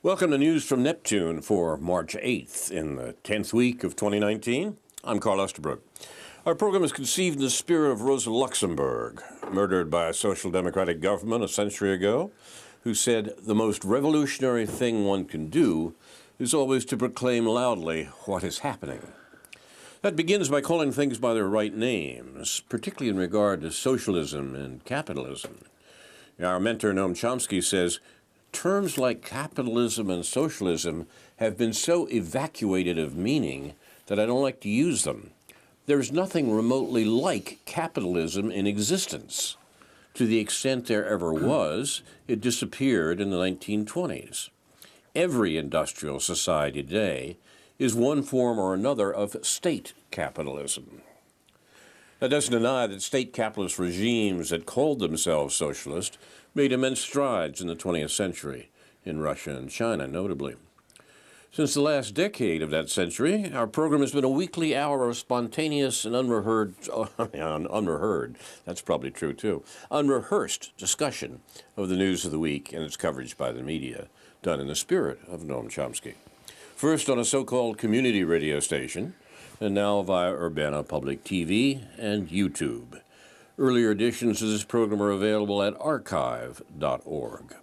Welcome to News from Neptune for March 8th in the 10th week of 2019. I'm Carl Estabrook. Our program is conceived in the spirit of Rosa Luxemburg, murdered by a social democratic government a century ago, who said the most revolutionary thing one can do is always to proclaim loudly what is happening. That begins by calling things by their right names, particularly in regard to socialism and capitalism. Our mentor, Noam Chomsky, says, terms like capitalism and socialism have been so evacuated of meaning that I don't like to use them. There's nothing remotely like capitalism in existence. To the extent there ever was, it disappeared in the 1920s. Every industrial society today is one form or another of state capitalism. That doesn't deny that state capitalist regimes that called themselves socialist made immense strides in the 20th century, in Russia and China notably. Since the last decade of that century, our program has been a weekly hour of spontaneous and unrehearsed, that's probably true too, unrehearsed discussion of the news of the week and its coverage by the media, done in the spirit of Noam Chomsky. First on a so-called community radio station, and now via Urbana Public TV and YouTube. Earlier editions of this program are available at archive.org.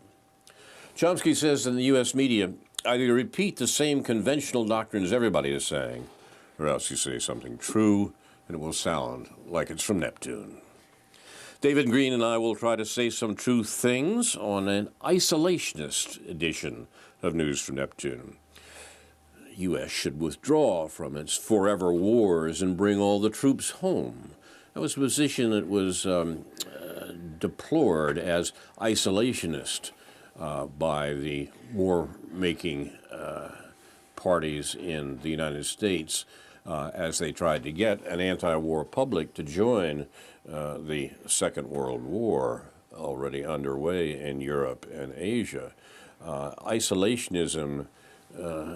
Chomsky says in the U.S. media, either you repeat the same conventional doctrines everybody is saying, or else you say something true, and it will sound like it's from Neptune. David Green and I will try to say some true things on an isolationist edition of News from Neptune. The U.S. should withdraw from its forever wars and bring all the troops home. That was a position that was deplored as isolationist by the war-making parties in the United States as they tried to get an anti-war public to join the Second World War already underway in Europe and Asia. Isolationism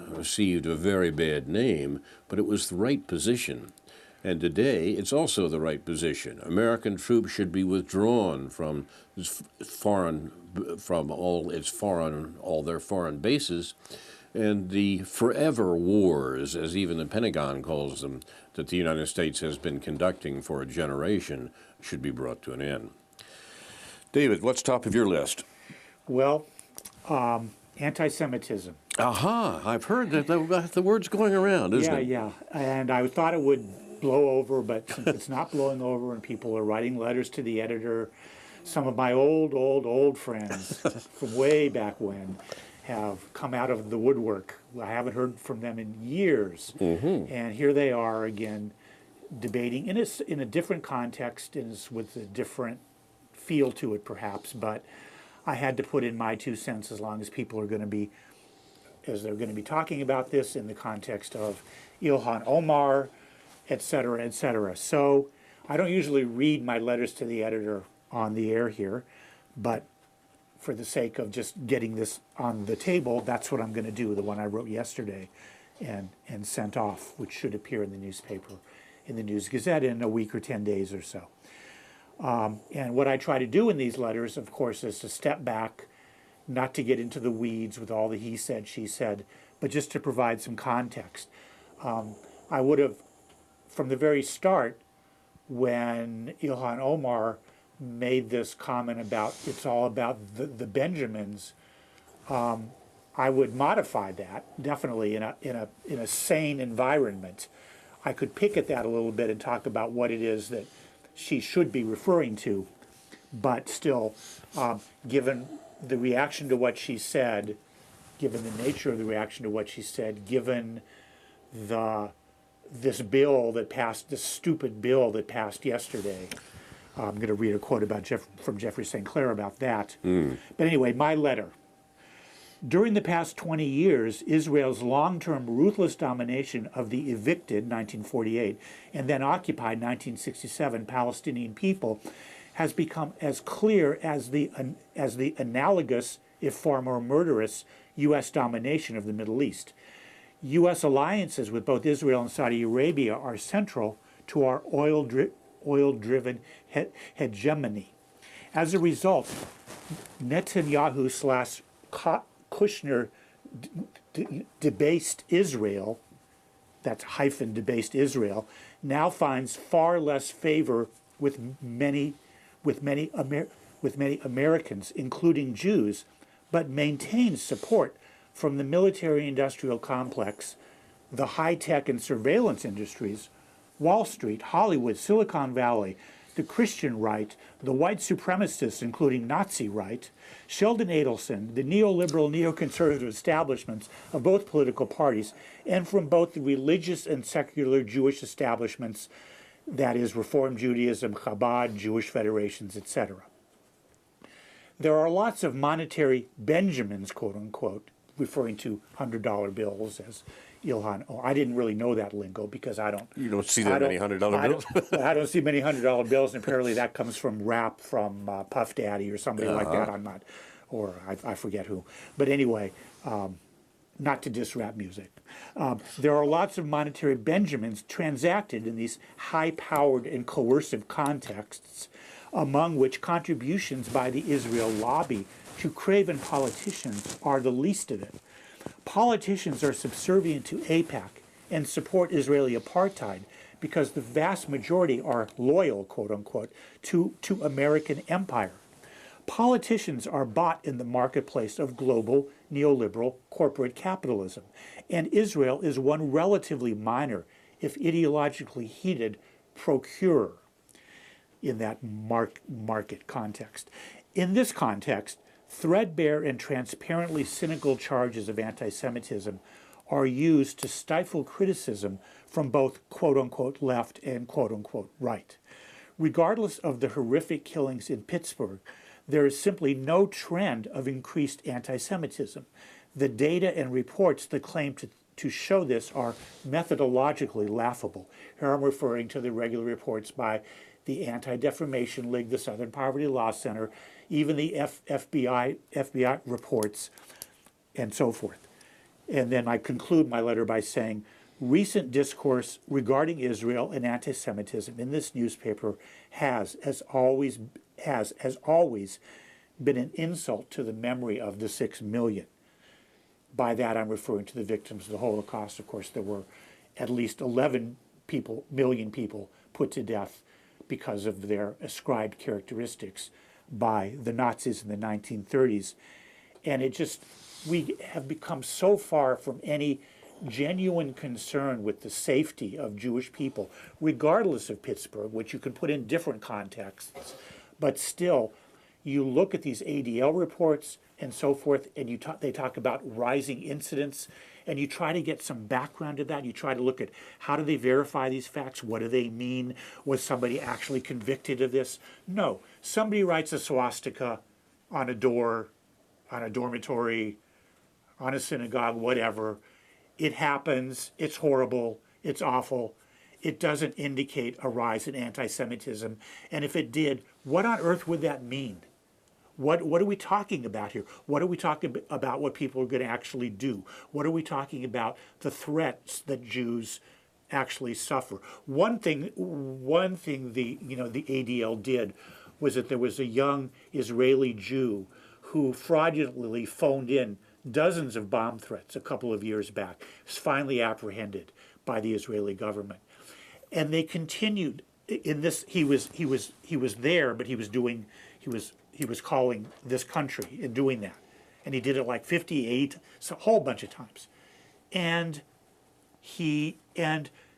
received a very bad name, but it was the right position. And today, it's also the right position. American troops should be withdrawn from all their foreign bases, and the forever wars, as even the Pentagon calls them, that the United States has been conducting for a generation, should be brought to an end. David, what's top of your list? Well, anti-Semitism. Aha! I've heard that the word's going around, isn't it? Yeah. And I thought it would blow over, but since it's not blowing over and people are writing letters to the editor, some of my old friends from way back when have come out of the woodwork. I haven't heard from them in years. Mm-hmm. And here they are again debating in a different context and with a different feel to it perhaps, but I had to put in my 2 cents as long as people are going to be, as they're going to be talking about this in the context of Ilhan Omar, et cetera, et cetera. So I don't usually read my letters to the editor on the air here, but for the sake of just getting this on the table, that's what I'm going to do, the one I wrote yesterday and sent off, which should appear in the newspaper, in the News Gazette in a week or 10 days or so. And what I try to do in these letters, of course, is to step back, not to get into the weeds with all the he said, she said, but just to provide some context. I would have, from the very start, when Ilhan Omar made this comment about it's all about the Benjamins, I would modify that definitely in a sane environment. I could pick at that a little bit and talk about what it is that she should be referring to, but still, given the reaction to what she said, given the nature of the reaction to what she said, given this bill that passed, this stupid bill that passed yesterday. I'm going to read a quote from Jeffrey St. Clair about that. But anyway, my letter. During the past 20 years, Israel's long-term ruthless domination of the evicted 1948 and then occupied 1967 Palestinian people has become as clear as the analogous, if far more murderous, U.S. domination of the Middle East. U.S. alliances with both Israel and Saudi Arabia are central to our oil-driven hegemony. As a result, Netanyahu/Kushner debased Israel, that's hyphen debased Israel, now finds far less favor with many Americans, including Jews, but maintains support from the military-industrial complex, the high-tech and surveillance industries, Wall Street, Hollywood, Silicon Valley, the Christian right, the white supremacists, including Nazi right, Sheldon Adelson, the neoliberal, neoconservative establishments of both political parties, and from both the religious and secular Jewish establishments, that is, Reform Judaism, Chabad, Jewish federations, etc. There are lots of monetary Benjamins, quote unquote, referring to $100 bills as Ilhan. Oh, I didn't really know that lingo because I don't. You don't see that many $100 bills? I don't see many $100 bills, and apparently that comes from rap from Puff Daddy or somebody like that. I'm not, or I forget who. But anyway, not to diss rap music. There are lots of monetary Benjamins transacted in these high-powered and coercive contexts, among which contributions by the Israel lobby to craven politicians are the least of it. Politicians are subservient to AIPAC and support Israeli apartheid because the vast majority are loyal, quote unquote, to American empire. Politicians are bought in the marketplace of global neoliberal corporate capitalism, and Israel is one relatively minor, if ideologically heated, procurer in that market context. In this context, threadbare and transparently cynical charges of anti-Semitism are used to stifle criticism from both quote-unquote left and quote-unquote right. Regardless of the horrific killings in Pittsburgh, there is simply no trend of increased anti-Semitism. The data and reports that claim to show this are methodologically laughable. Here I'm referring to the regular reports by the Anti-Defamation League, the Southern Poverty Law Center, even the FBI reports, and so forth. And then I conclude my letter by saying, recent discourse regarding Israel and anti-Semitism in this newspaper has, as always, been an insult to the memory of the 6 million. By that I'm referring to the victims of the Holocaust. Of course, there were at least 11 million people put to death because of their ascribed characteristics by the Nazis in the 1930s. And we have become so far from any genuine concern with the safety of Jewish people, regardless of Pittsburgh, which you can put in different contexts. But still, you look at these ADL reports and so forth, and they talk about rising incidents, and you try to get some background to that. You try to look at how do they verify these facts? What do they mean? Was somebody actually convicted of this? No. Somebody writes a swastika on a door, on a dormitory, on a synagogue, whatever. It happens. It's horrible. It's awful. It doesn't indicate a rise in anti-Semitism. And if it did, what on earth would that mean? What are we talking about here? What are we talking about what people are going to actually do? What are we talking about the threats that Jews actually suffer? One thing the ADL did was that there was a young Israeli Jew who fraudulently phoned in dozens of bomb threats a couple of years back. He was finally apprehended by the Israeli government. And they continued in this. He was there, but he was calling this country and doing that. And he did it like 58, so a whole bunch of times. And the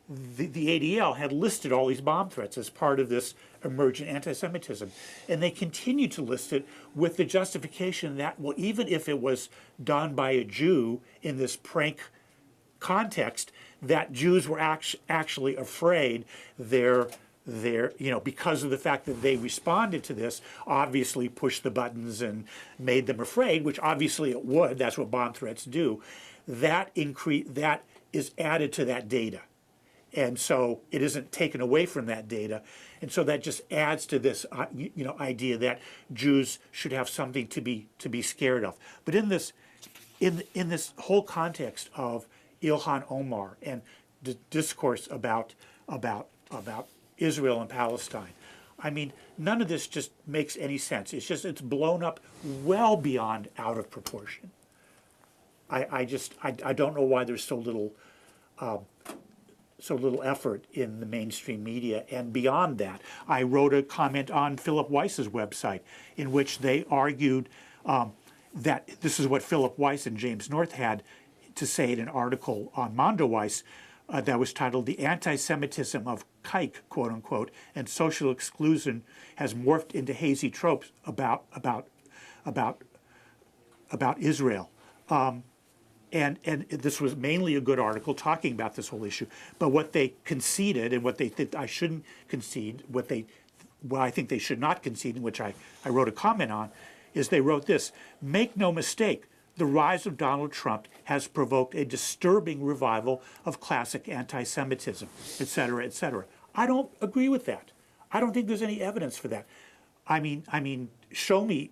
ADL had listed all these bomb threats as part of this emergent anti-Semitism. And they continued to list it with the justification that, well, even if it was done by a Jew in this prank context, that Jews were actually afraid because of the fact that they responded to this, obviously pushed the buttons and made them afraid, which obviously it would. That's what bomb threats do. That is added to that data. And so it isn't taken away from that data. And so that just adds to this idea that Jews should have something to be scared of. But in this whole context of Ilhan Omar and the discourse about Israel and Palestine, I mean, none of this just makes any sense. It's blown up well beyond out of proportion. I don't know why there's so little effort in the mainstream media. And beyond that, I wrote a comment on Philip Weiss's website in which they argued that this is what Philip Weiss and James North had to say in an article on Mondo Weiss that was titled "The Anti-Semitism of Kike, quote unquote, and Social Exclusion has morphed into hazy tropes about Israel." And this was mainly a good article talking about this whole issue. But what they conceded, and what they think I shouldn't concede, what I think they should not concede, and which I wrote a comment on, is they wrote this: "Make no mistake, the rise of Donald Trump has provoked a disturbing revival of classic anti-Semitism, et cetera, et cetera." I don't agree with that. I don't think there's any evidence for that. I mean, show me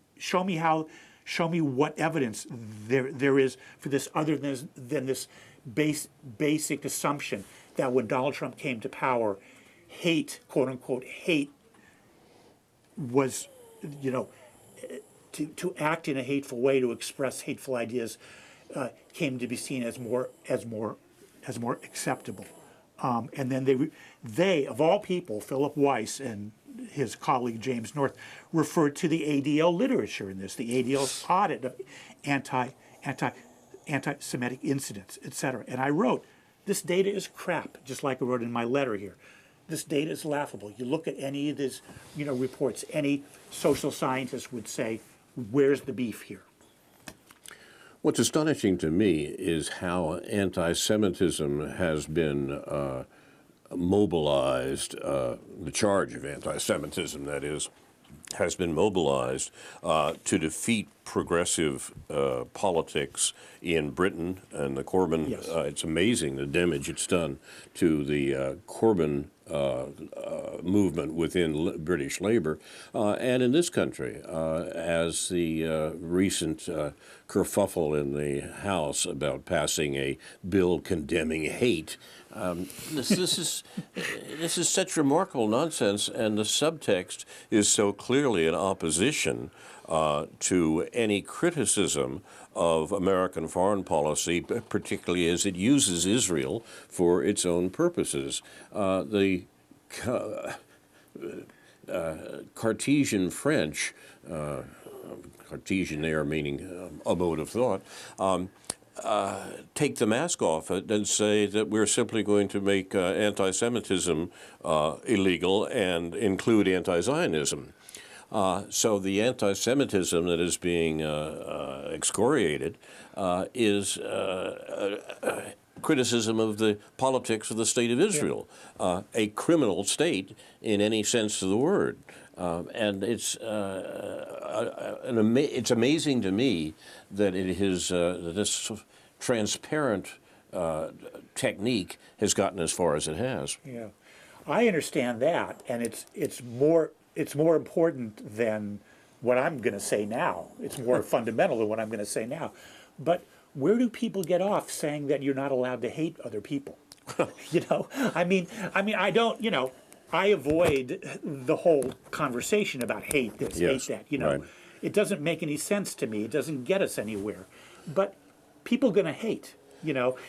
what evidence there is for this other than this basic assumption that when Donald Trump came to power, hate, quote unquote, hate was, to act in a hateful way, to express hateful ideas, came to be seen as more acceptable. And then they of all people, Philip Weiss and his colleague James North, referred to the ADL literature in this, the ADL's audit of anti-Semitic incidents, etc. And I wrote, this data is crap, just like I wrote in my letter here. This data is laughable. You look at any of these, reports, any social scientist would say, where's the beef here? What's astonishing to me is how anti-Semitism has been mobilized, the charge of anti-Semitism, that is, has been mobilized to defeat progressive politics in Britain and the Corbyn. Yes. It's amazing the damage it's done to the Corbyn movement within British Labour and in this country, as the recent kerfuffle in the House about passing a bill condemning hate. This is such remarkable nonsense, and the subtext is so clearly in opposition to any criticism of American foreign policy, particularly as it uses Israel for its own purposes. The Cartesian French, Cartesian there meaning a mode of thought, take the mask off it and say that we're simply going to make anti-Semitism illegal and include anti-Zionism. So the anti-Semitism that is being excoriated is criticism of the politics of the State of Israel, a criminal state in any sense of the word. And it's amazing to me that it is that this transparent technique has gotten as far as it has. Yeah, I understand that, and it's more important than what I'm going to say now. It's more fundamental than what I'm going to say now. But where do people get off saying that you're not allowed to hate other people? I mean, I don't, I avoid the whole conversation about hate this, Yes, hate that, right. It doesn't make any sense to me. It doesn't get us anywhere. But people are going to hate,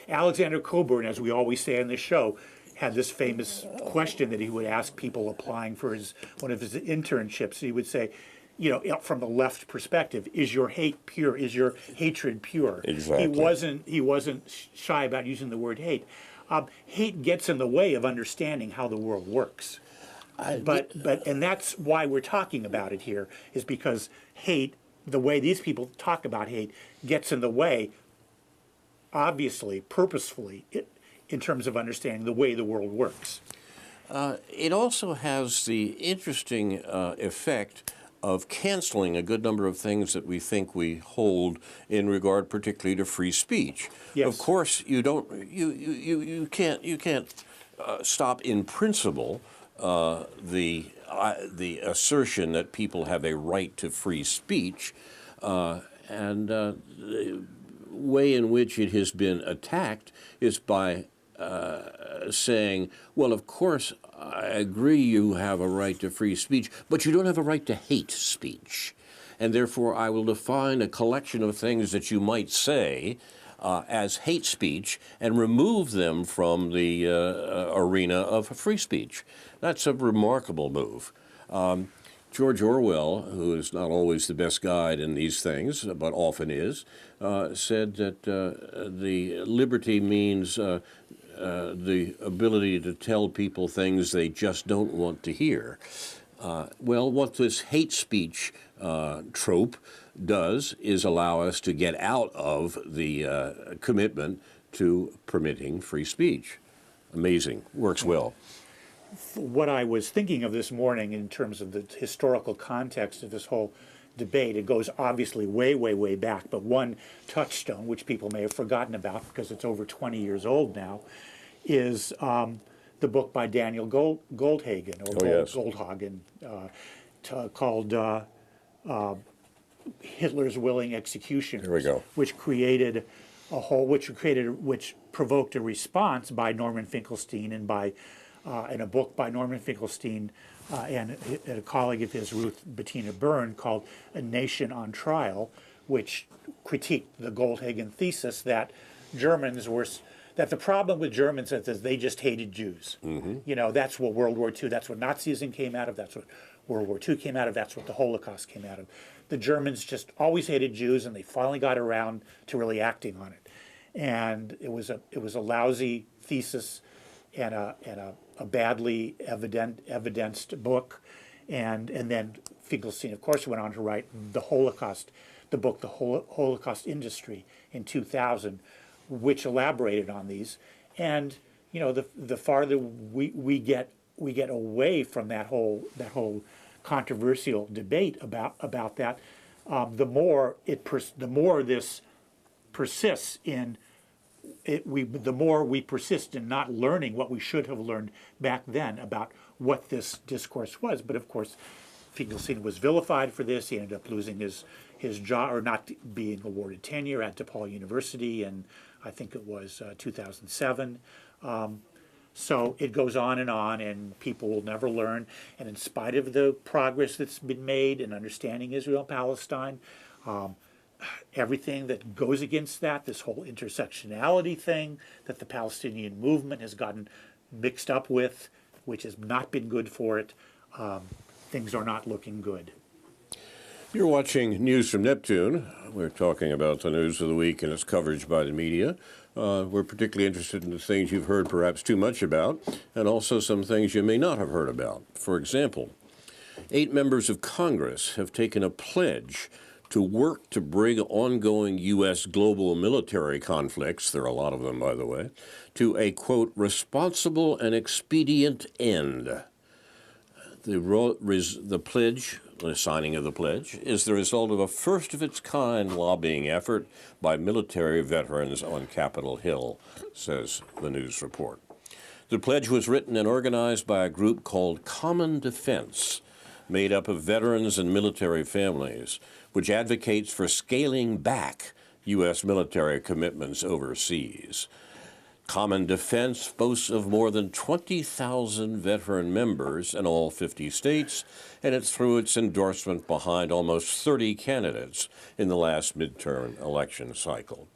Alexander Coburn, as we always say on this show, had this famous question that he would ask people applying for one of his internships. He would say, from the left perspective, is your hate pure? Is your hatred pure? Exactly. He wasn't shy about using the word hate. Hate gets in the way of understanding how the world works. And that's why we're talking about it here, is because hate, the way these people talk about hate, gets in the way, obviously, purposefully, in terms of understanding the way the world works. It also has the interesting effect of canceling a good number of things that we think we hold in regard, particularly to free speech. Yes. Of course, you can't stop in principle the assertion that people have a right to free speech, and the way in which it has been attacked is by saying, well, of course, I agree you have a right to free speech, but you don't have a right to hate speech. And therefore, I will define a collection of things that you might say as hate speech and remove them from the arena of free speech. That's a remarkable move. George Orwell, who is not always the best guide in these things, but often is, said that the liberty means the ability to tell people things they just don't want to hear. Well, what this hate speech trope does is allow us to get out of the commitment to permitting free speech. Amazing. Works well. What I was thinking of this morning in terms of the historical context of this whole debate, it goes obviously way, way, way back, but one touchstone, which people may have forgotten about because it's over 20 years old now, is the book by Daniel Goldhagen, or Goldhagen, called Hitler's Willing Executioners. There we go. Which provoked a response by Norman Finkelstein and by in a book by Norman Finkelstein and a colleague of his, Ruth Bettina Byrne, called A Nation on Trial, which critiqued the Goldhagen thesis that that the problem with Germans is they just hated Jews. Mm-hmm. You know, that's what World War II, that's what Nazism came out of, that's what World War II came out of, that's what the Holocaust came out of. The Germans just always hated Jews, and they finally got around to really acting on it. And it was a lousy thesis and a badly evidenced book. And then Finkelstein, of course, went on to write the book, The Holocaust Industry, in 2000, which elaborated on these. And you know, the farther we get away from that whole controversial debate about that, the more this persists in it. The more we persist in not learning what we should have learned back then about what this discourse was. But of course, Finkelstein was vilified for this. He ended up losing his job, or not being awarded tenure at DePaul University, and I think it was 2007. So it goes on, and people will never learn. And in spite of the progress that's been made in understanding Israel-Palestine, everything that goes against that, this whole intersectionality thing that the Palestinian movement has gotten mixed up with, which has not been good for it, things are not looking good. You're watching News from Neptune. We're talking about the news of the week and its coverage by the media. We're particularly interested in the things you've heard perhaps too much about, and also some things you may not have heard about. For example, 8 members of Congress have taken a pledge to work to bring ongoing U.S. global military conflicts, there are a lot of them, by the way, to a, quote, responsible and expedient end. The pledge, the signing of the pledge, is the result of a first-of-its-kind lobbying effort by military veterans on Capitol Hill, says the news report. The pledge was written and organized by a group called Common Defense, made up of veterans and military families, which advocates for scaling back U.S. military commitments overseas. Common Defense boasts of more than 20,000 veteran members in all 50 states, and it's through its endorsement behind almost 30 candidates in the last midterm election cycle.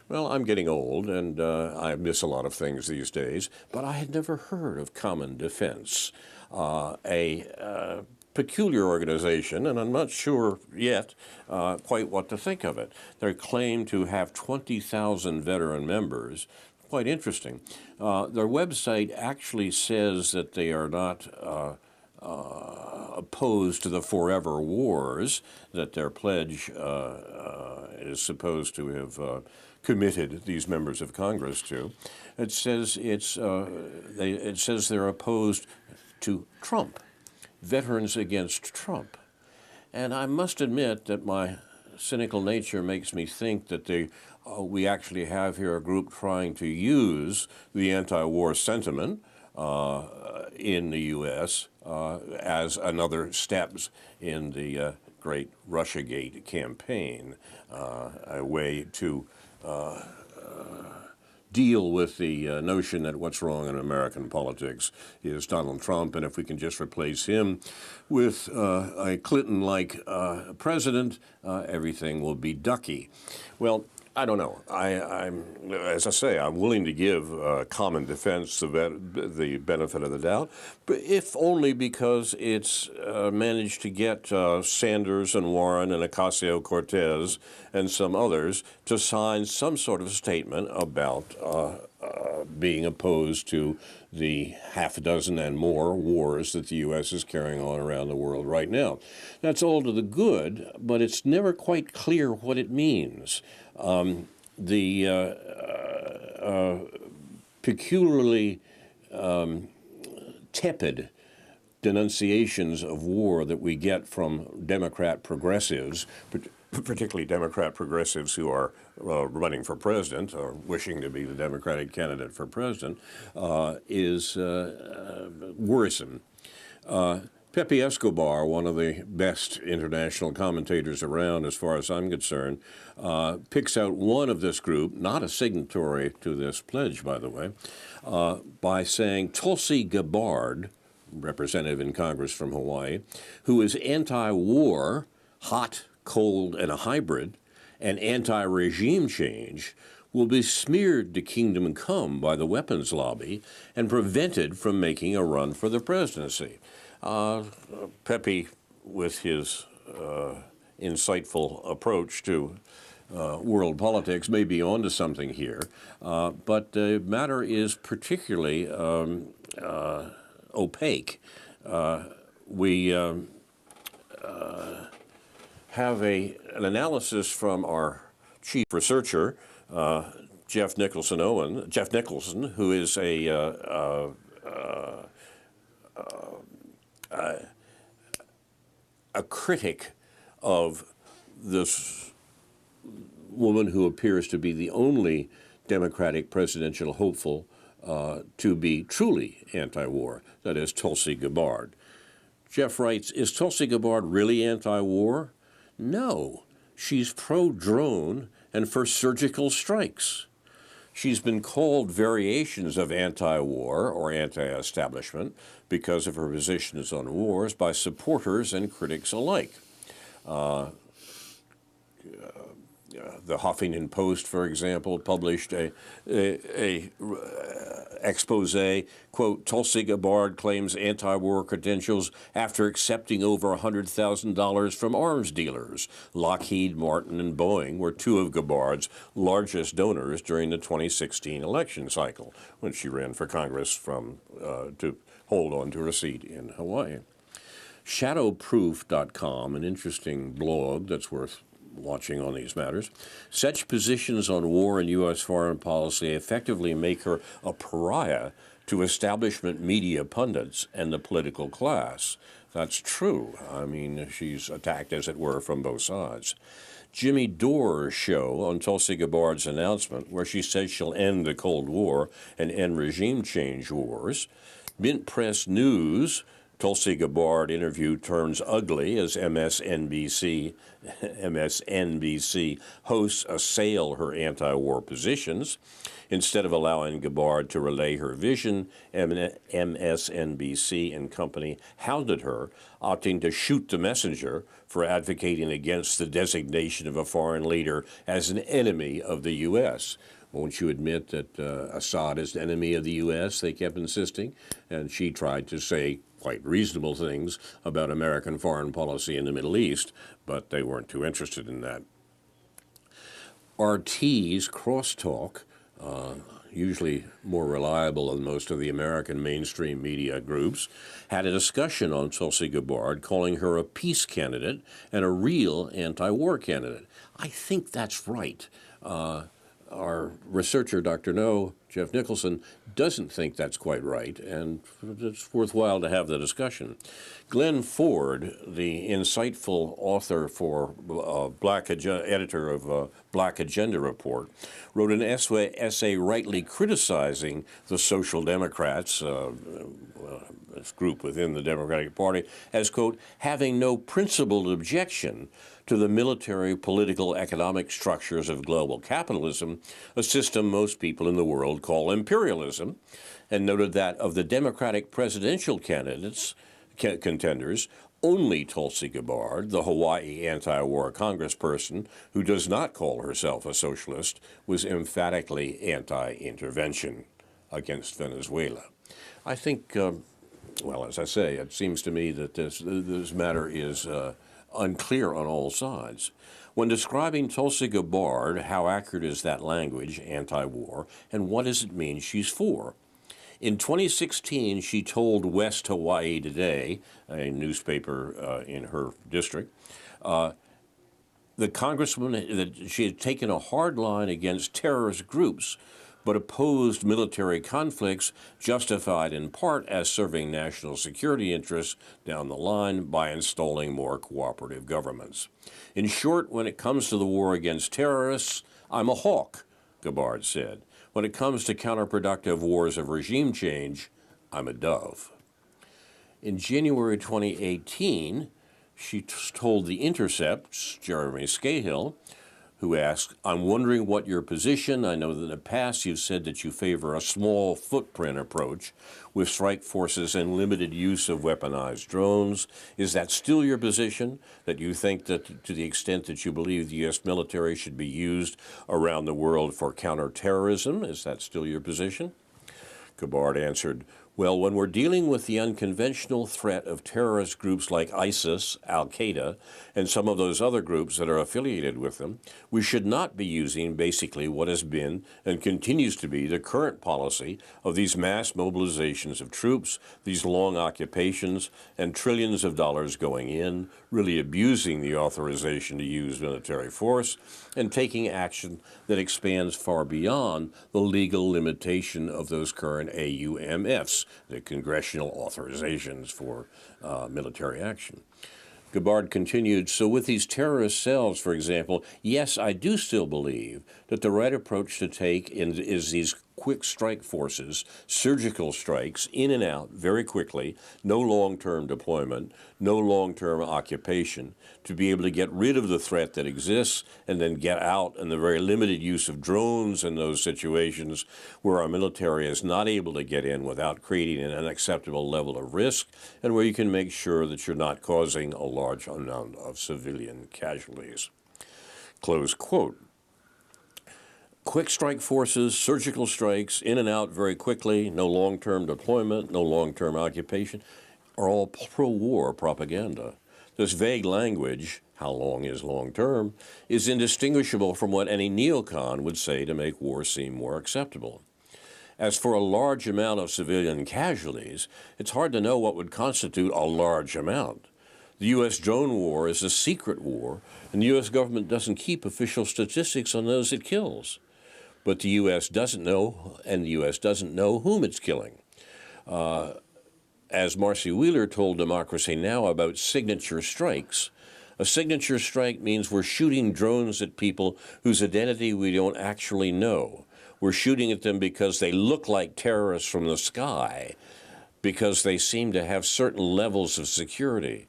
Well, I'm getting old, and I miss a lot of things these days, but I had never heard of Common Defense, a peculiar organization, and I'm not sure yet quite what to think of it. They claim to have 20,000 veteran members. Quite interesting. Their website actually says that they are not opposed to the forever wars that their pledge is supposed to have committed these members of Congress to. It says it says they're opposed to Trump, veterans against Trump, and I must admit that my cynical nature makes me think that we actually have here a group trying to use the anti-war sentiment in the U.S. As another steps in the great Russiagate campaign, a way to deal with the notion that what's wrong in American politics is Donald Trump, and if we can just replace him with a Clinton-like president, everything will be ducky. Well, I don't know. As I say, I'm willing to give common defense the benefit of the doubt, but if only because it's managed to get Sanders and Warren and Ocasio-Cortez and some others to sign some sort of statement about being opposed to the half a dozen and more wars that the U.S. is carrying on around the world right now. That's all to the good, but it's never quite clear what it means. The peculiarly tepid denunciations of war that we get from Democrat progressives, particularly Democrat progressives who are running for president or wishing to be the Democratic candidate for president, is worrisome. Pepe Escobar, one of the best international commentators around as far as I'm concerned, picks out one of this group, not a signatory to this pledge, by the way, by saying Tulsi Gabbard, representative in Congress from Hawaii, who is anti-war, hot, cold, and a hybrid, and anti-regime change, will be smeared to kingdom come by the weapons lobby and prevented from making a run for the presidency. Pepe, with his insightful approach to world politics, may be onto something here, but the matter is particularly opaque. We have an analysis from our chief researcher, Jeff Nicholson, who is a critic of this woman who appears to be the only Democratic presidential hopeful to be truly anti-war, that is Tulsi Gabbard. Jeff writes, is Tulsi Gabbard really anti-war? No, she's pro-drone and for surgical strikes. She's been called variations of anti-war or anti-establishment because of her positions on wars by supporters and critics alike. The Huffington Post, for example, published a expose, quote, Tulsi Gabbard claims anti-war credentials after accepting over $100,000 from arms dealers. Lockheed Martin and Boeing were two of Gabbard's largest donors during the 2016 election cycle, when she ran for Congress to hold on to her seat in Hawaii. Shadowproof.com, an interesting blog that's worth watching on these matters. Such positions on war and U.S. foreign policy effectively make her a pariah to establishment media pundits and the political class. That's true. I mean, she's attacked, as it were, from both sides. Jimmy Dore's show on Tulsi Gabbard's announcement, where she says she'll end the Cold War and end regime change wars. Mint Press News, Tulsi Gabbard interview turns ugly as MSNBC hosts assail her anti-war positions. Instead of allowing Gabbard to relay her vision, MSNBC and company hounded her, opting to shoot the messenger for advocating against the designation of a foreign leader as an enemy of the U.S. Won't you admit that Assad is the enemy of the U.S., they kept insisting, and she tried to say quite reasonable things about American foreign policy in the Middle East, but they weren't too interested in that. RT's Crosstalk, usually more reliable than most of the American mainstream media groups, had a discussion on Tulsi Gabbard, calling her a peace candidate and a real anti-war candidate. I think that's right. Our researcher, Dr. No, Jeff Nicholson, doesn't think that's quite right, and it's worthwhile to have the discussion. Glenn Ford, the insightful author for editor of Black Agenda Report, wrote an essay rightly criticizing the Social Democrats, this group within the Democratic Party, as, quote, having no principled objection to the military, political, economic structures of global capitalism, a system most people in the world call imperialism, and noted that of the Democratic presidential contenders, Only Tulsi Gabbard, the Hawaii anti-war congressperson who does not call herself a socialist, was emphatically anti-intervention against Venezuela. I think, well, as I say, it seems to me that this matter is unclear on all sides. When describing Tulsi Gabbard, how accurate is that language, anti-war, and what does it mean she's for? In 2016, she told West Hawaii Today, a newspaper in her district, the congresswoman that she had taken a hard line against terrorist groups, but opposed military conflicts justified in part as serving national security interests down the line by installing more cooperative governments. In short, when it comes to the war against terrorists, I'm a hawk, Gabbard said. When it comes to counterproductive wars of regime change, I'm a dove. In January 2018, she told The Intercept's Jeremy Scahill, who asked, I'm wondering what your position. I know that in the past you've said that you favor a small footprint approach with strike forces and limited use of weaponized drones. Is that still your position, that you think that to the extent that you believe the U.S. military should be used around the world for counterterrorism? Is that still your position? Gabbard answered, well, when we're dealing with the unconventional threat of terrorist groups like ISIS, Al-Qaeda, and some of those other groups that are affiliated with them, we should not be using basically what has been and continues to be the current policy of these mass mobilizations of troops, these long occupations, and trillions of dollars going in, really abusing the authorization to use military force, and taking action that expands far beyond the legal limitation of those current AUMFs, the congressional authorizations for military action. Gabbard continued, so with these terrorist cells, for example, yes, I do still believe that the right approach to take is these quick strike forces, surgical strikes, in and out very quickly, no long-term deployment, no long-term occupation, to be able to get rid of the threat that exists and then get out, and the very limited use of drones in those situations where our military is not able to get in without creating an unacceptable level of risk, and where you can make sure that you're not causing a large amount of civilian casualties. Close quote. Quick strike forces, surgical strikes, in and out very quickly, no long-term deployment, no long-term occupation, are all pro-war propaganda. This vague language, how long is long-term, is indistinguishable from what any neocon would say to make war seem more acceptable. As for a large amount of civilian casualties, it's hard to know what would constitute a large amount. The U.S. drone war is a secret war, and the U.S. government doesn't keep official statistics on those it kills. But the U.S. doesn't know, and the U.S. doesn't know whom it's killing. As Marcy Wheeler told Democracy Now! About signature strikes, a signature strike means we're shooting drones at people whose identity we don't actually know. We're shooting at them because they look like terrorists from the sky, because they seem to have certain levels of security.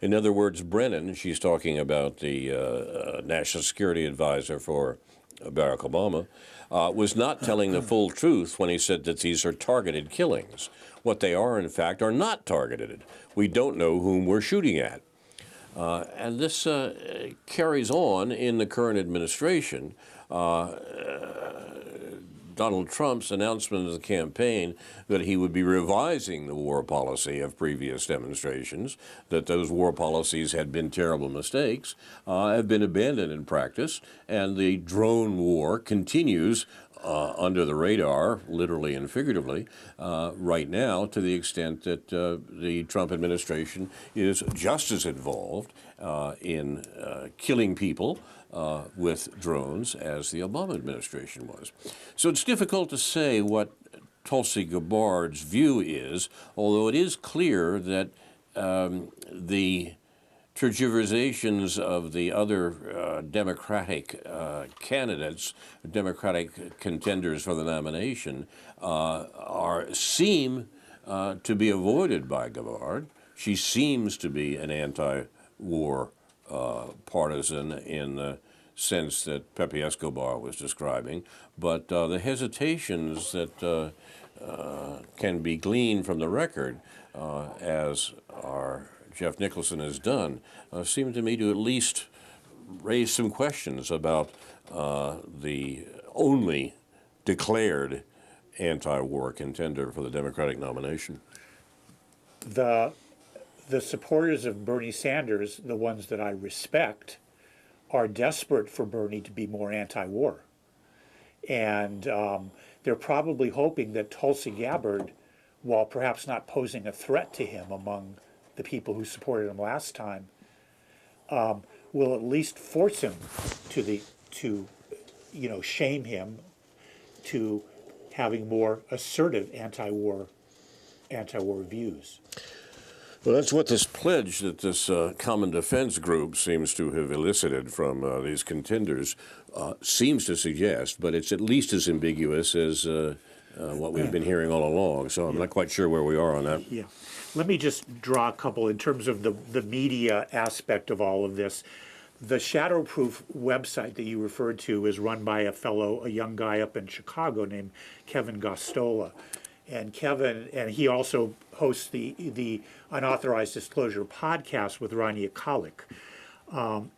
In other words, Brennan, she's talking about the National Security Advisor for Barack Obama, was not telling the full truth when he said that these are targeted killings. What they are, in fact, are not targeted. We don't know whom we're shooting at. And this carries on in the current administration. Donald Trump's announcement of the campaign that he would be revising the war policy of previous demonstrations, that those war policies had been terrible mistakes, have been abandoned in practice, and the drone war continues under the radar, literally and figuratively, right now, to the extent that the Trump administration is just as involved in killing people with drones as the Obama administration was. So it's difficult to say what Tulsi Gabbard's view is, although it is clear that the tergiversations of the other Democratic candidates, Democratic contenders for the nomination, seem to be avoided by Gabbard. She seems to be an anti-war partisan in the sense that Pepe Escobar was describing, but the hesitations that can be gleaned from the record, as our Jeff Nicholson has done seem to me to at least raise some questions about the only declared anti-war contender for the Democratic nomination. The supporters of Bernie Sanders, the ones that I respect, are desperate for Bernie to be more anti-war. And they're probably hoping that Tulsi Gabbard, while perhaps not posing a threat to him among the people who supported him last time, will at least force him to shame him to having more assertive anti-war views. Well, that's what this pledge that this Common Defense Group seems to have elicited from these contenders seems to suggest, but it's at least as ambiguous as what we've been hearing all along, so I'm not quite sure where we are on that. Yeah. Let me just draw a couple in terms of the media aspect of all of this. The Shadowproof website that you referred to is run by a young guy up in Chicago named Kevin Gosztola. And he also hosts the Unauthorized Disclosure podcast with Rania Khalek.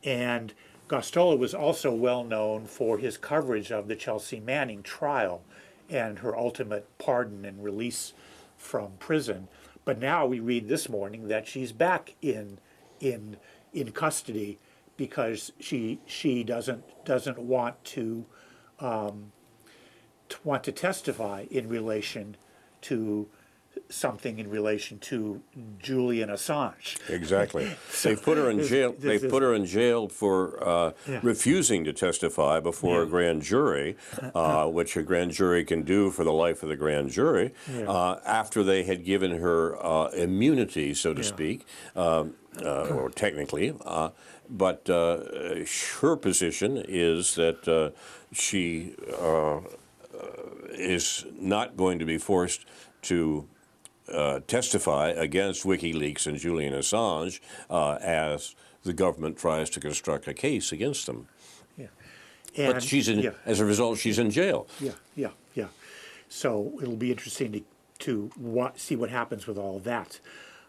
And Gosztola was also well known for his coverage of the Chelsea Manning trial and her ultimate pardon and release from prison. But now we read this morning that she's back in custody because she doesn't want to testify in relation to something in relation to Julian Assange. Exactly. They've put her in jail. They've put her in jail for refusing to testify before a grand jury, which a grand jury can do for the life of the grand jury, after they had given her immunity, so to speak, or technically. But her position is that she is not going to be forced to testify against WikiLeaks and Julian Assange as the government tries to construct a case against them. Yeah. And, but she's in, as a result, she's in jail. Yeah. So it'll be interesting to see what happens with all of that.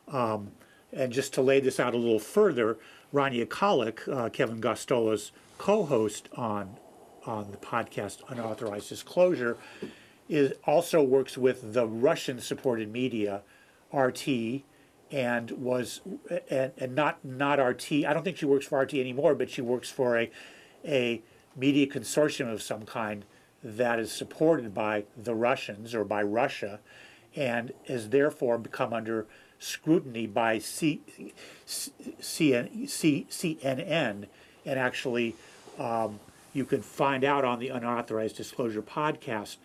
And just to lay this out a little further, Rania Khalek, Kevin Gosztola's co-host on the podcast Unauthorized Disclosure, also works with the Russian-supported media, RT, and not RT. I don't think she works for RT anymore, but she works for a media consortium of some kind that is supported by the Russians or by Russia, and has therefore become under scrutiny by CNN, and actually you can find out on the Unauthorized Disclosure podcast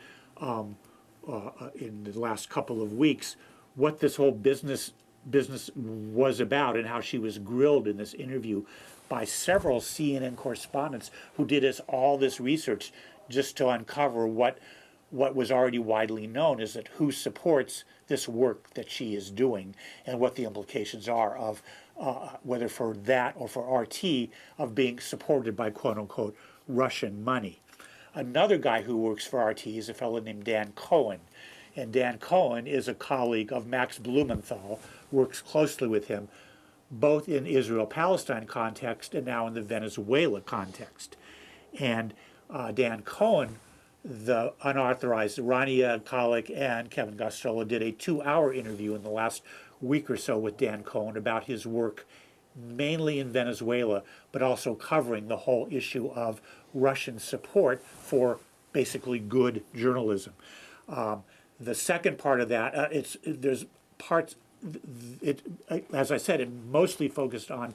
in the last couple of weeks what this whole business was about and how she was grilled in this interview by several CNN correspondents who did all this research just to uncover what was already widely known, is that who supports this work that she is doing and what the implications are of whether for that or for RT of being supported by quote-unquote Russian money. Another guy who works for RT is a fellow named Dan Cohen. And Dan Cohen is a colleague of Max Blumenthal, works closely with him, both in Israel-Palestine context and now in the Venezuela context. And Dan Cohen, the unauthorized, Rania Khalek and Kevin Gosztola did a 2-hour interview in the last week or so with Dan Cohen about his work mainly in Venezuela, but also covering the whole issue of Russian support for basically good journalism. The second part of that, as I said, it mostly focused on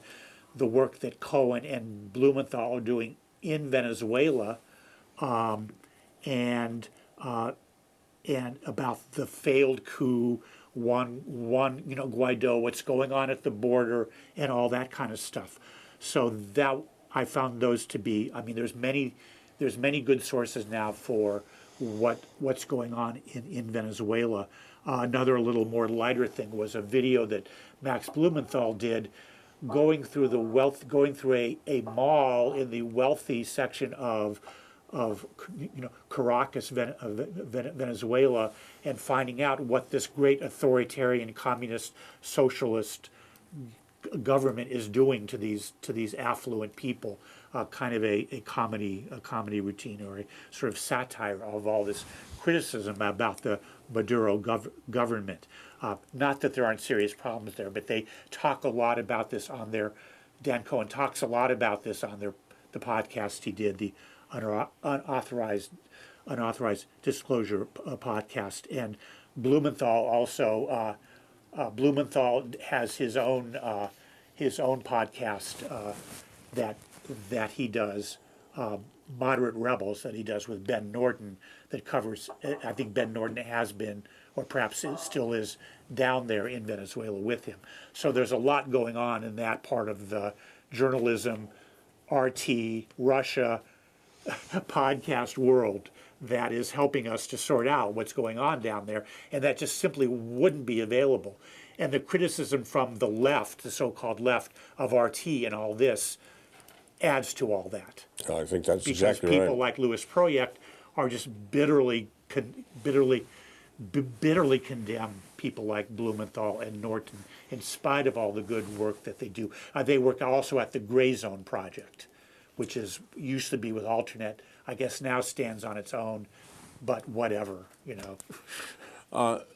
the work that Cohen and Blumenthal are doing in Venezuela, and about the failed coup, Guaido, what's going on at the border, and all that kind of stuff. So that I found those to be. I mean, there's many good sources now for what's going on in Venezuela. Another little more lighter thing was a video that Max Blumenthal did, going through a mall in the wealthy section of Caracas, Venezuela, and finding out what this great authoritarian communist socialist government is doing to these affluent people, kind of a comedy routine, or a sort of satire of all this criticism about the Maduro government. Not that there aren't serious problems there, but they talk a lot about this on their. Dan Cohen talks a lot about this on the podcast he did, the unauthorized disclosure podcast, and Blumenthal also. Blumenthal has his own podcast that he does, Moderate Rebels, that he does with Ben Norton, that covers. I think Ben Norton has been, or perhaps it still is, down there in Venezuela with him. So there's a lot going on in that part of the journalism, RT, Russia podcast world that is helping us to sort out what's going on down there, and that just simply wouldn't be available. And the criticism from the left, the so-called left of RT and all this, adds to all that. I think that's because exactly right. People like Louis Proyect are just bitterly condemn people like Blumenthal and Norton, in spite of all the good work that they do. They work also at the Gray Zone Project, which used to be with Alternet. I guess now stands on its own, but whatever,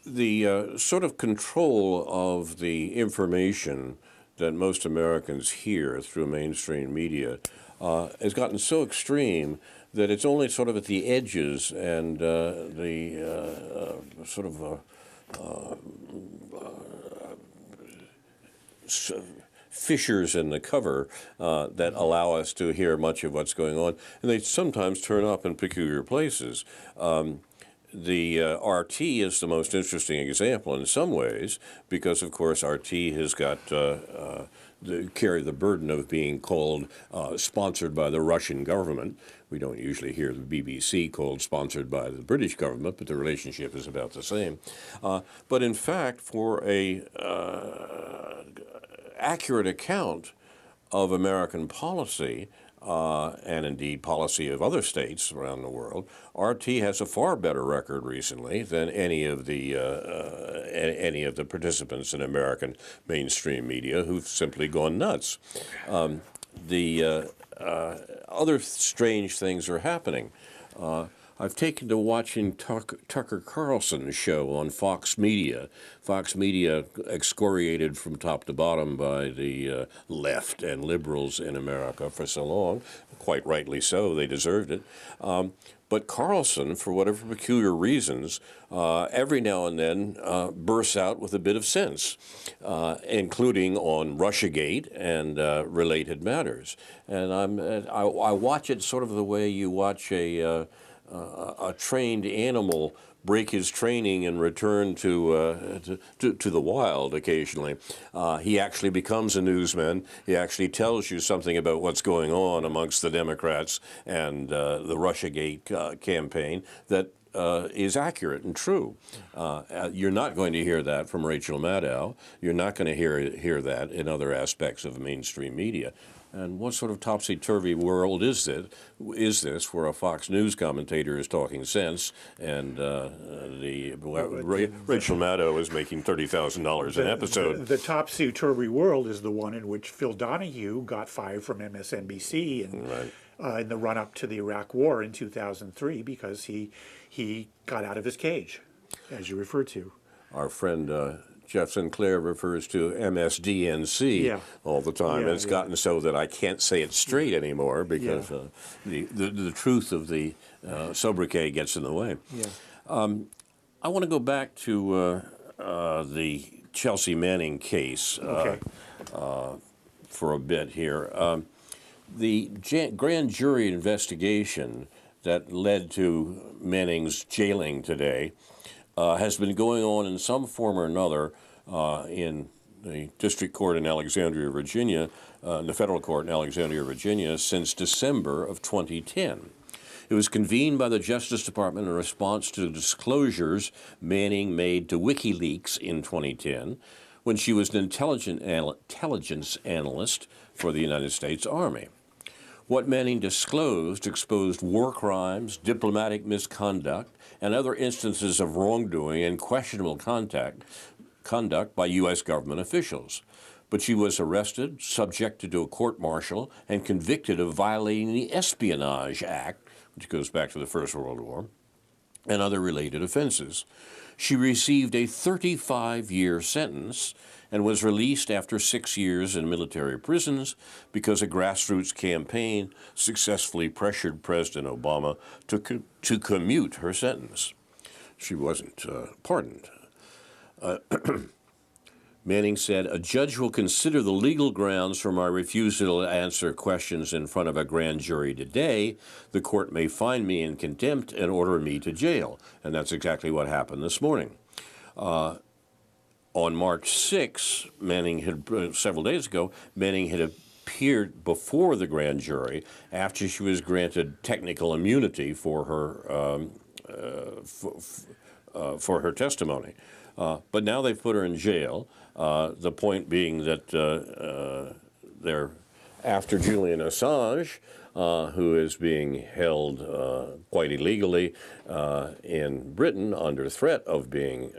The sort of control of the information that most Americans hear through mainstream media has gotten so extreme that it's only sort of at the edges and the sort of fissures in the cover that allow us to hear much of what's going on. And they sometimes turn up in peculiar places. The RT is the most interesting example in some ways because, of course, RT has got carry the burden of being called sponsored by the Russian government. We don't usually hear the BBC called sponsored by the British government, but the relationship is about the same. But in fact, for a accurate account of American policy, and indeed policy of other states around the world, RT has a far better record recently than any of the participants in American mainstream media who've simply gone nuts. Other strange things are happening. I've taken to watching Tucker Carlson's show on Fox Media. Fox Media excoriated from top to bottom by the left and liberals in America for so long. Quite rightly so, they deserved it. But Carlson, for whatever peculiar reasons, every now and then bursts out with a bit of sense, including on Russiagate and related matters. And I watch it sort of the way you watch a trained animal break his training and return to the wild occasionally. He actually becomes a newsman. He actually tells you something about what's going on amongst the Democrats and the Russiagate campaign that is accurate and true. You're not going to hear that from Rachel Maddow. You're not going to hear that in other aspects of mainstream media. And what sort of topsy-turvy world is this where a Fox News commentator is talking sense and Rachel Maddow is making $30,000 an episode? The topsy-turvy world is the one in which Phil Donahue got fired from MSNBC in the run-up to the Iraq War in 2003 because he got out of his cage, as you referred to. Our friend Jeff Sinclair refers to MSDNC all the time. It's gotten so that I can't say it straight anymore because the truth of the sobriquet gets in the way. I want to go back to the Chelsea Manning case for a bit here. The grand jury investigation that led to Manning's jailing today has been going on in some form or another in the district court in Alexandria, Virginia, the federal court in Alexandria, Virginia, since December of 2010. It was convened by the Justice Department in response to disclosures Manning made to WikiLeaks in 2010 when she was an intelligence analyst for the United States Army. What Manning disclosed exposed war crimes, diplomatic misconduct, and other instances of wrongdoing and questionable conduct by U.S. government officials. but she was arrested, subjected to a court-martial, and convicted of violating the Espionage Act, which goes back to the First World War, and other related offenses. She received a 35-year sentence and was released after 6 years in military prisons because a grassroots campaign successfully pressured President Obama to commute her sentence. She wasn't pardoned. Manning said, "A judge will consider the legal grounds for my refusal to answer questions in front of a grand jury today. The court may find me in contempt and order me to jail." And that's exactly what happened this morning. On March 6, several days ago, Manning had appeared before the grand jury after she was granted technical immunity for her testimony. But now they've put her in jail. The point being that they're after Julian Assange, who is being held quite illegally in Britain under threat of being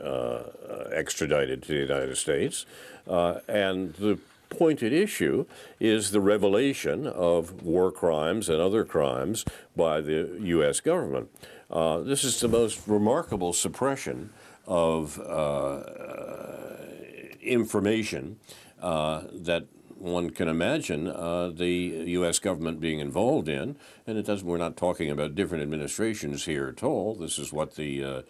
extradited to the United States. And the point at issue is the revelation of war crimes and other crimes by the U.S. government. This is the most remarkable suppression of information that one can imagine the U.S. government being involved in, and it doesn't. We're not talking about different administrations here at all. This is what this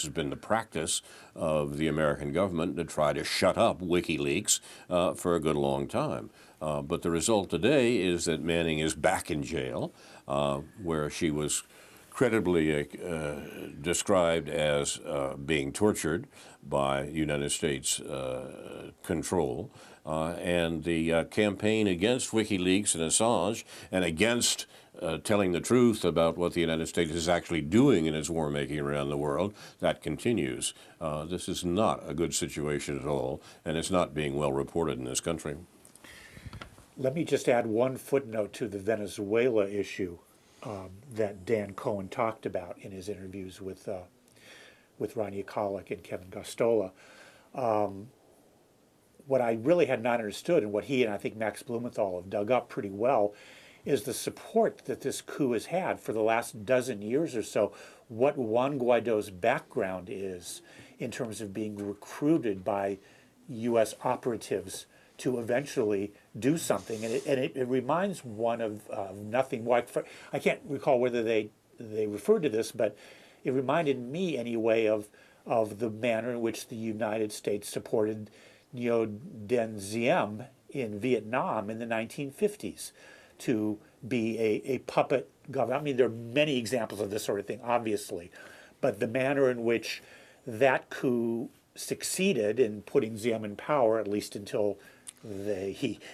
has been the practice of the American government to try to shut up WikiLeaks for a good long time. But the result today is that Manning is back in jail, where she was credibly described as being tortured by United States control. And the campaign against WikiLeaks and Assange and against telling the truth about what the United States is actually doing in its war making around the world, that continues. This is not a good situation at all, and it's not being well reported in this country. Let me just add one footnote to the Venezuela issue that Dan Cohen talked about in his interviews with Rania Khalek and Kevin Gosztola. What I really had not understood, and what he and I think Max Blumenthal have dug up pretty well, is the support that this coup has had for the last dozen years or so. What Juan Guaido's background is in terms of being recruited by U.S. operatives to eventually do something, and it reminds one of nothing. I can't recall whether they referred to this, but it reminded me anyway of the manner in which the United States supported Ngo Dinh Diem in Vietnam in the 1950s to be a puppet government. I mean, there are many examples of this sort of thing, obviously, but the manner in which that coup succeeded in putting Diem in power, at least until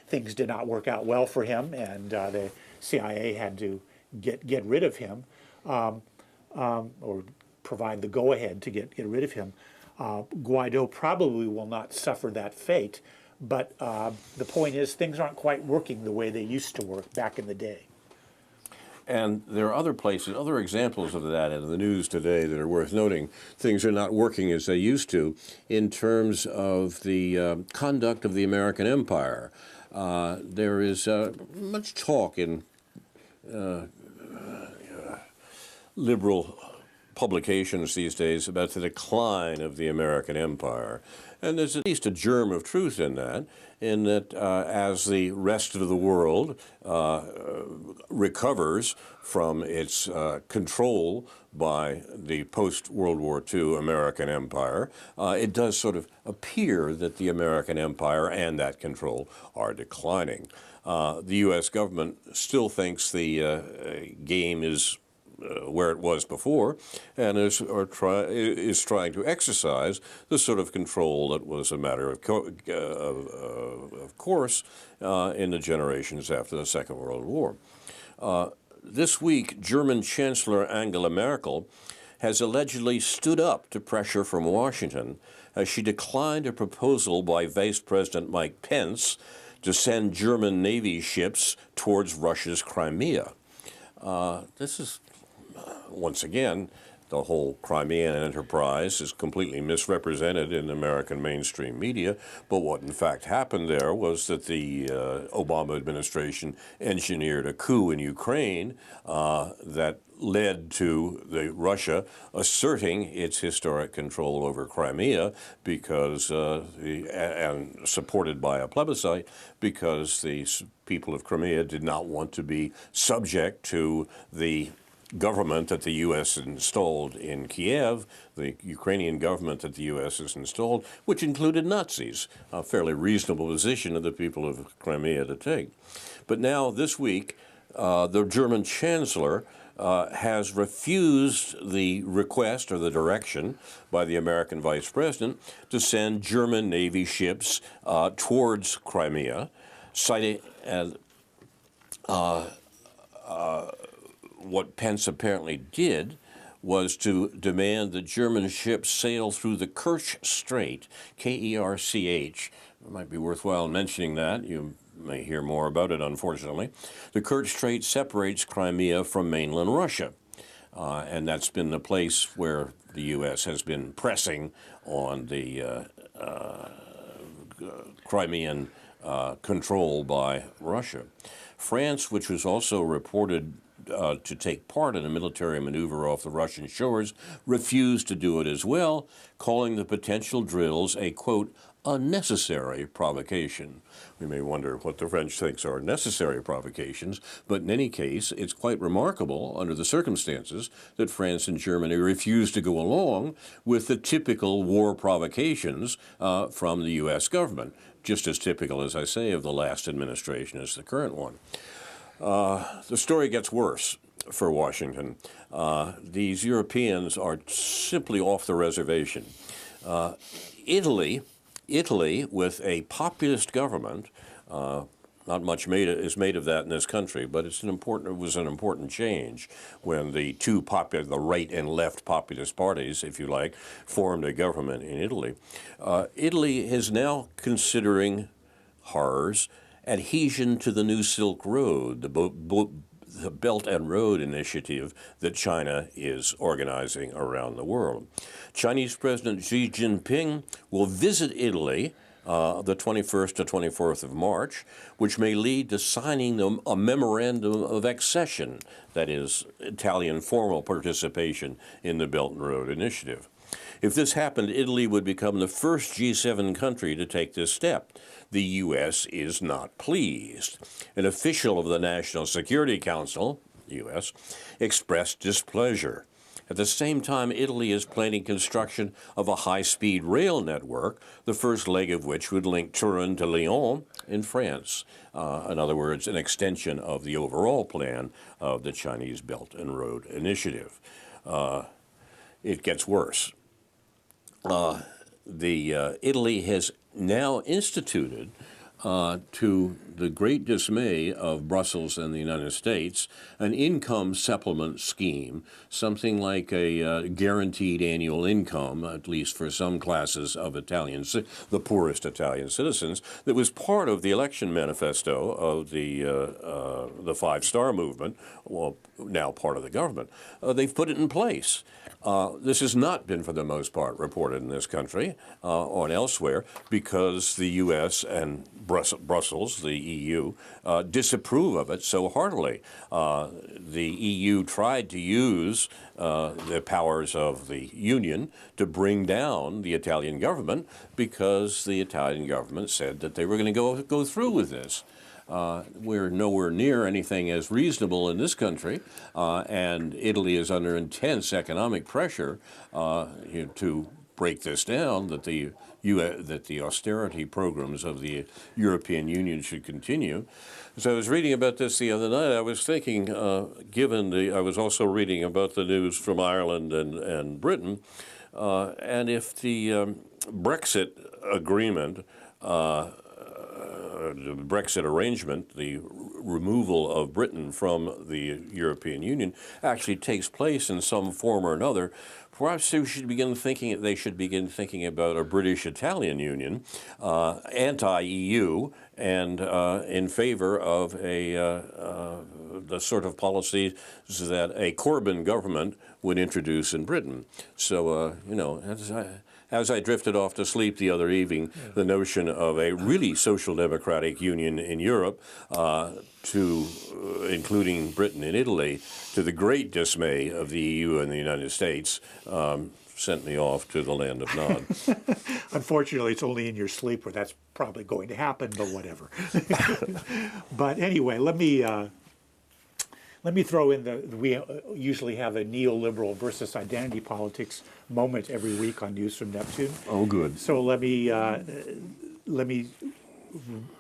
things did not work out well for him, and the CIA had to get rid of him, or provide the go-ahead to get rid of him. Guaido probably will not suffer that fate, but the point is things aren't quite working the way they used to work back in the day. And there are other places, other examples of that in the news today that are worth noting. Things are not working as they used to in terms of the conduct of the American empire. There is much talk in liberal publications these days about the decline of the American empire. And there's at least a germ of truth in that as the rest of the world recovers from its control by the post-World War II American empire, it does sort of appear that the American empire and that control are declining. The U.S. government still thinks the game is where it was before, and is trying to exercise the sort of control that was a matter of course in the generations after the Second World War. This week, German Chancellor Angela Merkel has allegedly stood up to pressure from Washington as she declined a proposal by Vice President Mike Pence to send German Navy ships towards Russia's Crimea. This is once again, The whole Crimean enterprise is completely misrepresented in American mainstream media, but what in fact happened there was that the Obama administration engineered a coup in Ukraine that led to Russia asserting its historic control over Crimea because, and supported by a plebiscite, because the people of Crimea did not want to be subject to the government that the U.S. installed in Kiev, the Ukrainian government that the U.S. has installed, which included Nazis, a fairly reasonable position of the people of Crimea to take. But now, this week, the German chancellor has refused the request or the direction by the American vice president to send German Navy ships towards Crimea, citing what Pence apparently did was to demand that German ships sail through the Kerch Strait, K-E-R-C-H. It might be worthwhile mentioning that. You may hear more about it, unfortunately. The Kerch Strait separates Crimea from mainland Russia, and that's been the place where the U.S. has been pressing on the Crimean control by Russia. France, which was also reported to take part in a military maneuver off the Russian shores, refused to do it as well, calling the potential drills a, quote, unnecessary provocation. We may wonder what the French thinks are necessary provocations, but in any case, it's quite remarkable under the circumstances that France and Germany refused to go along with the typical war provocations from the U.S. government, just as typical, as I say, of the last administration as the current one. The story gets worse for Washington. These Europeans are simply off the reservation. Italy, with a populist government, not much is made of that in this country, but it was an important change when the the right and left populist parties, if you like, formed a government in Italy. Italy is now considering horrors adhesion to the new Silk Road, the Belt and Road Initiative that China is organizing around the world. Chinese President Xi Jinping will visit Italy the 21st to 24th of March, which may lead to signing a memorandum of accession, that is, Italian formal participation in the Belt and Road Initiative. If this happened, Italy would become the first G7 country to take this step. The U.S. is not pleased. An official of the National Security Council, U.S., expressed displeasure. At the same time, Italy is planning construction of a high-speed rail network, the first leg of which would link Turin to Lyon in France. In other words, an extension of the overall plan of the Chinese Belt and Road Initiative. It gets worse. Italy has now instituted, to the great dismay of Brussels and the United States, an income supplement scheme, something like a guaranteed annual income, at least for some classes of Italians, the poorest Italian citizens, that was part of the election manifesto of the Five Star Movement, well, now part of the government. They've put it in place. This has not been, for the most part, reported in this country or elsewhere because the U.S. and Brussels, the EU, disapprove of it so heartily. The EU tried to use the powers of the Union to bring down the Italian government because the Italian government said that they were going to go through with this. We're nowhere near anything as reasonable in this country, and Italy is under intense economic pressure to break this down, that the austerity programs of the European Union should continue. As I was reading about this the other night, I was thinking, I was also reading about the news from Ireland and Britain, and if the Brexit agreement, the Brexit arrangement, the removal of Britain from the European Union, actually takes place in some form or another, perhaps they should begin thinking about a British-Italian union, anti-EU, and in favor of the sort of policies that a Corbyn government would introduce in Britain. So, as I drifted off to sleep the other evening, the notion of a really social democratic union in Europe, including Britain and Italy, to the great dismay of the EU and the United States, sent me off to the land of Nod. Unfortunately, it's only in your sleep where that's probably going to happen, but whatever. But anyway, let me throw in we usually have a neoliberal versus identity politics moment every week on News from Neptune. Oh, good. So let me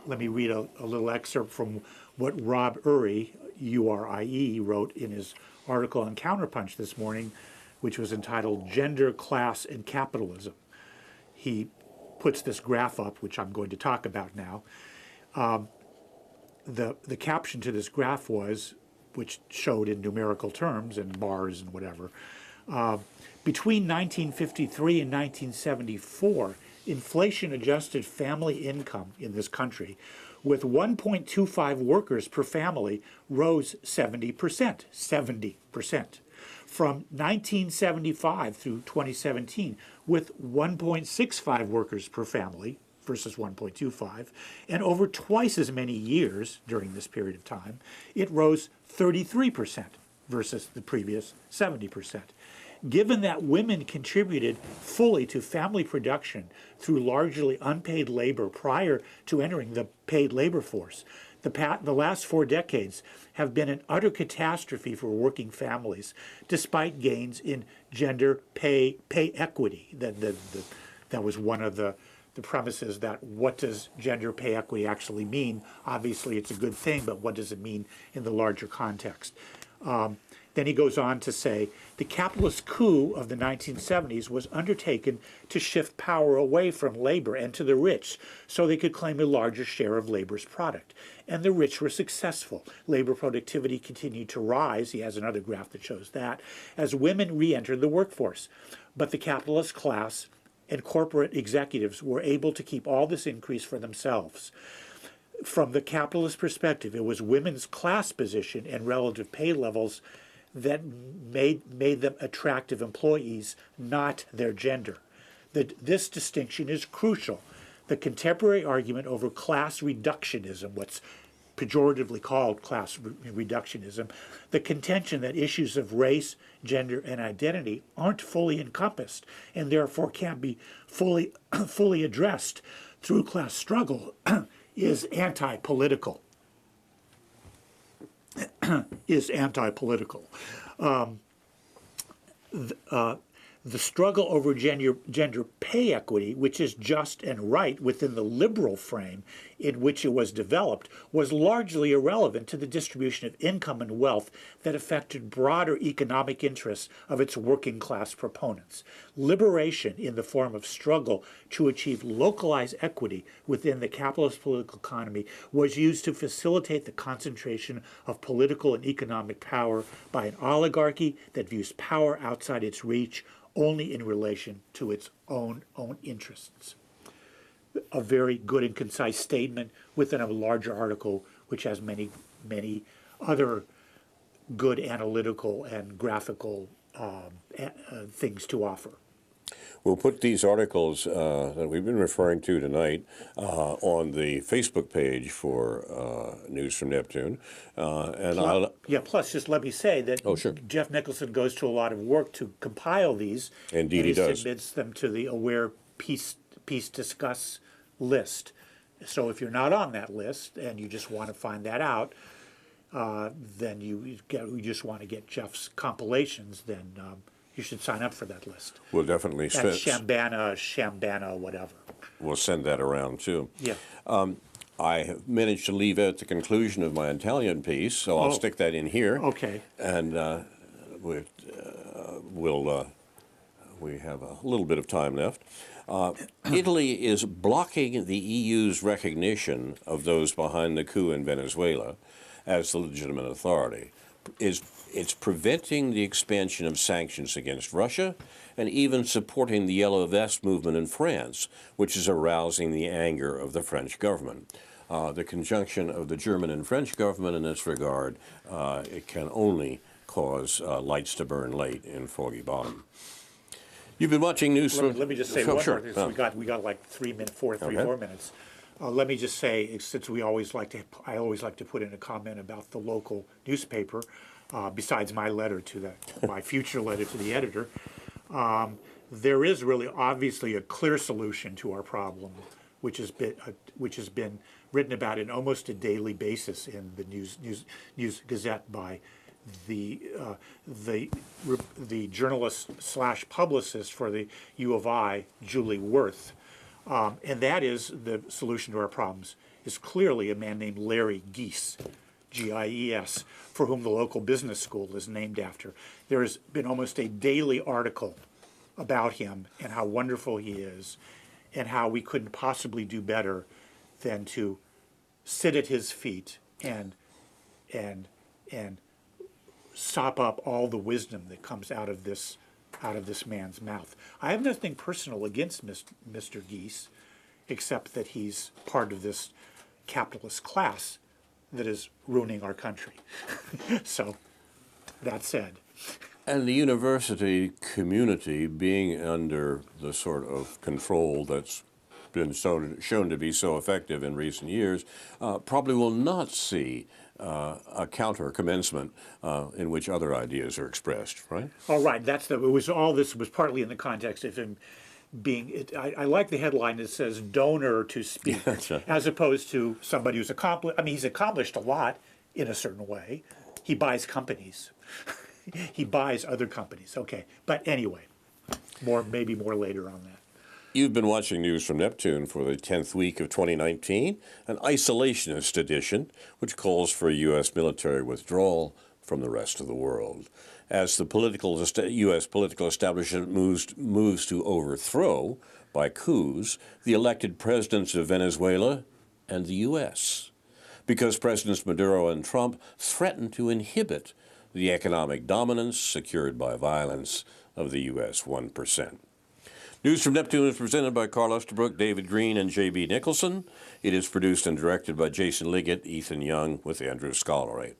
read a little excerpt from what Rob Urie, Urie, wrote in his article on Counterpunch this morning, which was entitled Gender, Class, and Capitalism. He puts this graph up, which I'm going to talk about now. The caption to this graph was, which showed in numerical terms and bars and whatever, between 1953 and 1974, inflation-adjusted family income in this country with 1.25 workers per family rose 70%. 70%. From 1975 through 2017, with 1.65 workers per family versus 1.25, and over twice as many years during this period of time, it rose 33% versus the previous 70%. Given that women contributed fully to family production through largely unpaid labor prior to entering the paid labor force, the last 4 decades have been an utter catastrophe for working families, despite gains in gender pay equity. That was one of the premises, that what does gender pay equity actually mean? Obviously, it's a good thing, but what does it mean in the larger context? Then he goes on to say, the capitalist coup of the 1970s was undertaken to shift power away from labor and to the rich so they could claim a larger share of labor's product. And the rich were successful. Labor productivity continued to rise, he has another graph that shows that, as women re-entered the workforce. But the capitalist class and corporate executives were able to keep all this increase for themselves. From the capitalist perspective, it was women's class position and relative pay levels that made them attractive employees, not their gender. This distinction is crucial. The contemporary argument over class reductionism, what's pejoratively called class reductionism, the contention that issues of race, gender, and identity aren't fully encompassed and therefore can't be fully addressed through class struggle is anti-political. The struggle over gender pay equity, which is just and right within the liberal frame in which it was developed, was largely irrelevant to the distribution of income and wealth that affected broader economic interests of its working class proponents. Liberation in the form of struggle to achieve localized equity within the capitalist political economy was used to facilitate the concentration of political and economic power by an oligarchy that views power outside its reach only in relation to its own interests. A very good and concise statement within a larger article which has many other good analytical and graphical things to offer. We'll put these articles that we've been referring to tonight on the Facebook page for News from Neptune. Plus, just let me say that Jeff Nicholson goes to a lot of work to compile these. Indeed, he does. Submits them to the Aware Peace Discuss list. So if you're not on that list and you just want to find that out, then you just want to get Jeff's compilations, then you should sign up for that list. We'll definitely That's Shambana, whatever. We'll send that around too. Yeah. I have managed to leave out the conclusion of my Italian piece, so I'll stick that in here. Okay. And we have a little bit of time left. Italy is blocking the EU's recognition of those behind the coup in Venezuela as the legitimate authority. it's preventing the expansion of sanctions against Russia and even supporting the Yellow Vest movement in France, which is arousing the anger of the French government. The conjunction of the German and French government in this regard, it can only cause lights to burn late in Foggy Bottom. You've been watching news from... Let me just say Oh, one sure. more thing. So we got like 3 minutes, 4 minutes. Let me just say, since I always like to put in a comment about the local newspaper, besides my letter to my future letter to the editor, there is really obviously a clear solution to our problem, which has been written about in almost a daily basis in the News Gazette by the journalist / publicist for the U of I, Julie Wirth. And that is the solution to our problems is clearly a man named Larry Gies, Gies, for whom the local business school is named after. There has been almost a daily article about him and how wonderful he is and how we couldn't possibly do better than to sit at his feet and sop up all the wisdom that comes out of this man's mouth. I have nothing personal against Mr. Gies, except that he's part of this capitalist class that is ruining our country. So, that said. And the university community, being under the sort of control that's been shown to be so effective in recent years, probably will not see a counter-commencement in which other ideas are expressed, right? All right, all this was partly in the context of him being, I like the headline that says donor to speak, as opposed to somebody who's accomplished, he's accomplished a lot in a certain way. He buys companies. He buys other companies, okay. But anyway, maybe more later on that. You've been watching News from Neptune for the 10th week of 2019, an isolationist edition, which calls for a U.S. military withdrawal from the rest of the world. As the U.S. political establishment moves to overthrow, by coups, the elected presidents of Venezuela and the U.S., because Presidents Maduro and Trump threaten to inhibit the economic dominance secured by violence of the U.S. 1%. News from Neptune is presented by Carl Estabrook, David Green, and J.B. Nicholson. It is produced and directed by Jason Liggett, Ethan Young, with Andrew Scollery.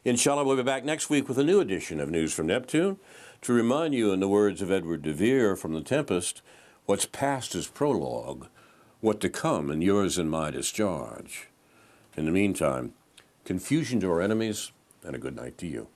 Inshallah, we'll be back next week with a new edition of News from Neptune to remind you, in the words of Edward de Vere from The Tempest, what's past is prologue, what to come and yours and my discharge. In the meantime, confusion to our enemies, and a good night to you.